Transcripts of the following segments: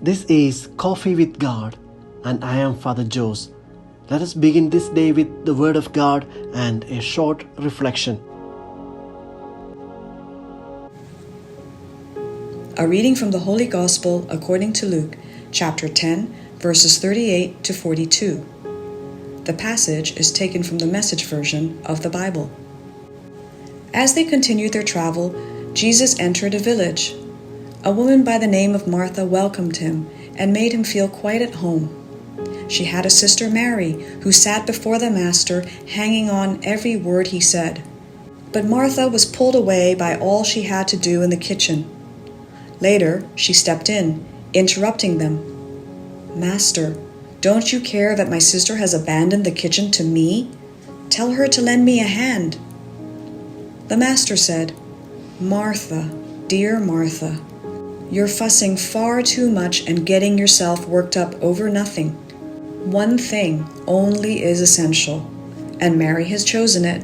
This is Coffee with God, and I am Father Jose. Let us begin this day with the Word of God and a short reflection. A reading from the Holy Gospel according to Luke, chapter 10, verses 38 to 42. The passage is taken from the Message version of the Bible. As they continued their travel, Jesus entered a village. A woman by the name of Martha welcomed him and made him feel quite at home. She had a sister Mary who sat before the Master, hanging on every word he said. But Martha was pulled away by all she had to do in the kitchen. Later, she stepped in, interrupting them. "Master, don't you care that my sister has abandoned the kitchen to me? Tell her to lend me a hand." The Master said, "Martha, dear Martha, you're fussing far too much and getting yourself worked up over nothing. One thing only is essential, and Mary has chosen it.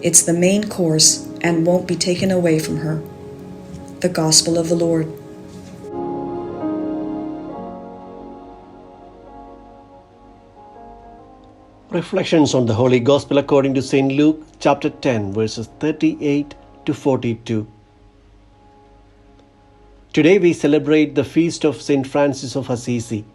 It's the main course and won't be taken away from her." The Gospel of the Lord. Reflections on the Holy Gospel according to St. Luke, chapter 10, verses 38 to 42. Today we celebrate the feast of St. Francis of Assisi.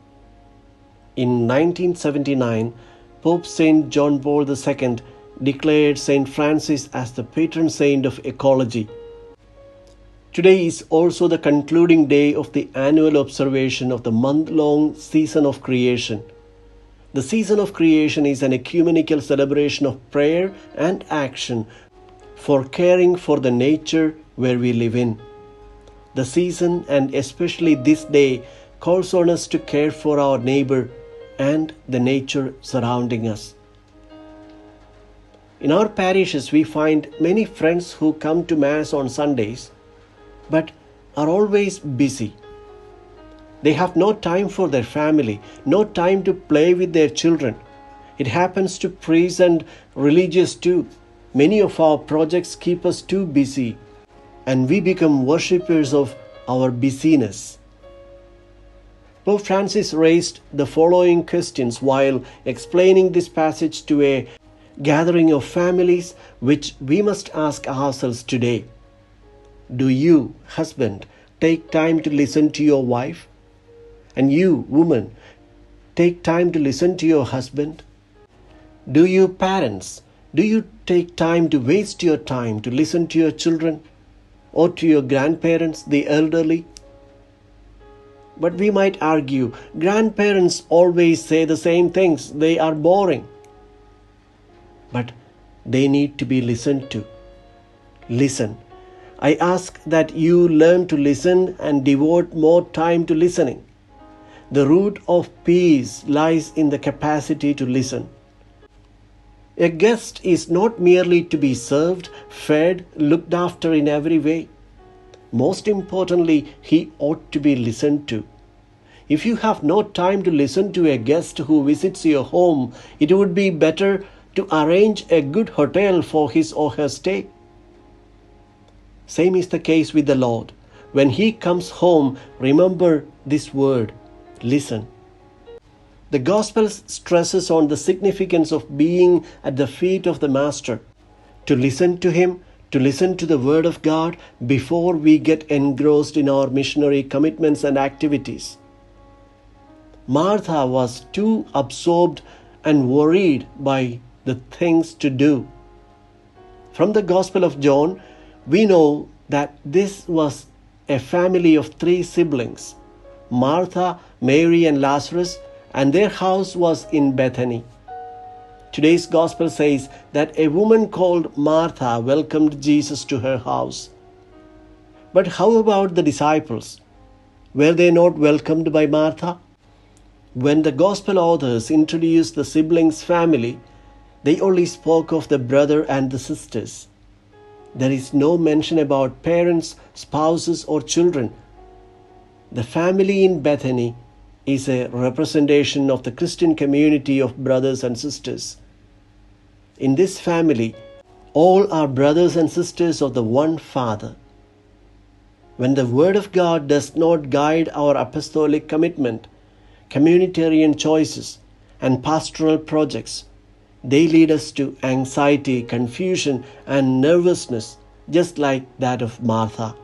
In 1979, Pope St. John Paul II declared St. Francis as the patron saint of ecology. Today is also the concluding day of the annual observation of the month-long season of creation. The season of creation is an ecumenical celebration of prayer and action for caring for the nature where we live in. The season, and especially this day, calls on us to care for our neighbor and the nature surrounding us. In our parishes, we find many friends who come to Mass on Sundays, but are always busy. They have no time for their family, no time to play with their children. It happens to priests and religious too. Many of our projects keep us too busy, and we become worshippers of our busyness. Pope Francis raised the following questions while explaining this passage to a gathering of families, which we must ask ourselves today. Do you, husband, take time to listen to your wife? And you, woman, take time to listen to your husband? Do you, parents, do you take time to waste your time to listen to your children or to your grandparents, the elderly? But we might argue, grandparents always say the same things. They are boring. But they need to be listened to. Listen. I ask that you learn to listen and devote more time to listening. The root of peace lies in the capacity to listen. A guest is not merely to be served, fed, looked after in every way. Most importantly, he ought to be listened to. If you have no time to listen to a guest who visits your home, it would be better to arrange a good hotel for his or her stay. Same is the case with the Lord. When He comes home, remember this word, listen. The Gospel stresses on the significance of being at the feet of the Master, to listen to Him, to listen to the Word of God before we get engrossed in our missionary commitments and activities. Martha was too absorbed and worried by the things to do. From the Gospel of John, we know that this was a family of 3 siblings, Martha, Mary, and Lazarus, and their house was in Bethany. Today's Gospel says that a woman called Martha welcomed Jesus to her house. But how about the disciples? Were they not welcomed by Martha? When the Gospel authors introduced the siblings' family, they only spoke of the brother and the sisters. There is no mention about parents, spouses, or children. The family in Bethany is a representation of the Christian community of brothers and sisters. In this family, all are brothers and sisters of the one Father. When the Word of God does not guide our apostolic commitment, communitarian choices, and pastoral projects, they lead us to anxiety, confusion, and nervousness, just like that of Martha.